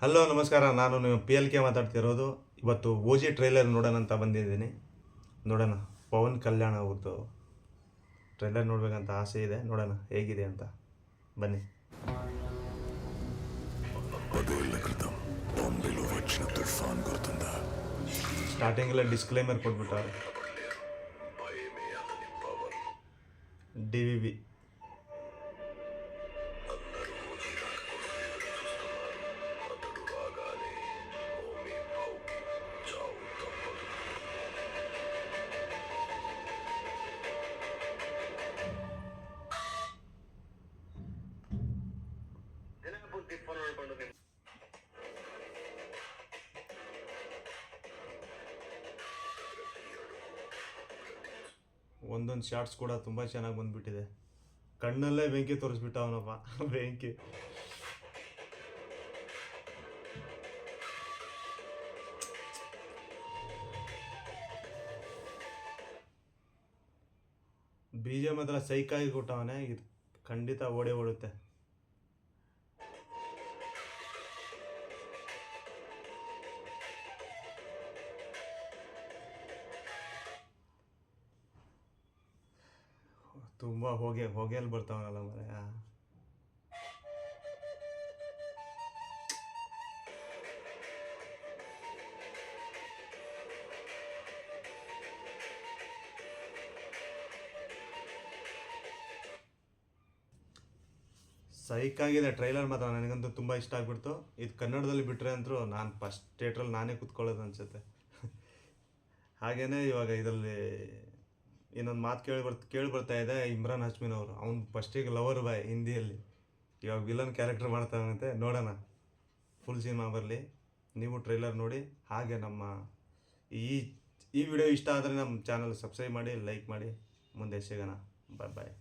Hello ನಮಸ್ಕಾರ, ನಾನು ನಿಮ್ಮ PLK ಮಾತಾಡ್ತಿರೋದು. ಇವತ್ತು OG ಟ್ರೈಲರ್ ನೋಡೋಣ ಅಂತ ಬಂದಿದ್ದೀನಿ. ನೋಡೋಣ, ಪವನ್ ಕಲ್ಯಾಣ್ ಅವ್ರದ್ದು ಟ್ರೈಲರ್ ನೋಡಬೇಕಂತ ಆಸೆ ಇದೆ. ನೋಡೋಣ ಹೇಗಿದೆ ಅಂತ, ಬನ್ನಿ. ಸ್ಟಾರ್ಟಿಂಗಲ್ಲೇ ಡಿಸ್ಕ್ಲೈಮರ್ ಕೊಟ್ಬಿಟ್ಟಾರೆ. DVB ಒಂದೊಂದು ಶಾರ್ಟ್ಸ್ ಕೂಡ ತುಂಬ ಚೆನ್ನಾಗಿ ಬಂದ್ಬಿಟ್ಟಿದೆ. ಕಣ್ಣಲ್ಲೇ ಬೆಂಕಿ ತೋರಿಸ್ಬಿಟ್ಟ ಅವನಪ್ಪ. ಬೆಂಕಿ BGM ಮಾತ್ರ ಸೈಕಾಗಿ ಕೊಟ್ಟವನೇ. ಇದು ಖಂಡಿತ ಓಡುತ್ತೆ. ತುಂಬ ಹೊಗೆಯಲ್ಲಿ ಬರ್ತಾವನಲ್ಲ ಮರೆಯ. ಸೈಕಾಗಿದೆ ಟ್ರೈಲರ್ ಮಾತ್ರ. ನನಗಂತೂ ತುಂಬ ಇಷ್ಟ ಆಗ್ಬಿಡ್ತು. ಇದು ಕನ್ನಡದಲ್ಲಿ ಬಿಟ್ಟರೆ ಅಂತೂ ನಾನು ಫಸ್ಟ್ ಥಿಯೇಟ್ರಲ್ಲಿ ನಾನೇ ಕೂತ್ಕೊಳ್ಳೋದು ಅನಿಸುತ್ತೆ. ಹಾಗೆಯೇ ಇವಾಗ ಇದರಲ್ಲಿ ಇನ್ನೊಂದು ಮಾತು ಕೇಳಿ ಬರ್ತಾ ಇದೆ. ಇಮ್ರಾನ್ ಹಶ್ಮಿನ್ ಅವರು, ಅವ್ನು ಫಸ್ಟಿಗೆ ಲವರ್ ಬಾಯ್ ಹಿಂದಿಯಲ್ಲಿ, ಇವಾಗ ವಿಲನ್ ಕ್ಯಾರೆಕ್ಟರ್ ಮಾಡ್ತಾನಂತೆ. ನೋಡೋಣ, ಫುಲ್ ಸಿನಿಮಾ ಬರಲಿ. ನೀವು ಟ್ರೈಲರ್ ನೋಡಿ. ಹಾಗೆ ನಮ್ಮ ಈ ವಿಡಿಯೋ ಇಷ್ಟ ಆದರೆ ನಮ್ಮ ಚಾನಲ್ ಸಬ್ಸ್ಕ್ರೈಬ್ ಮಾಡಿ, ಲೈಕ್ ಮಾಡಿ. ಮುಂದೆ ಸಿಗೋಣ. ಬಾಯ್ ಬಾಯ್.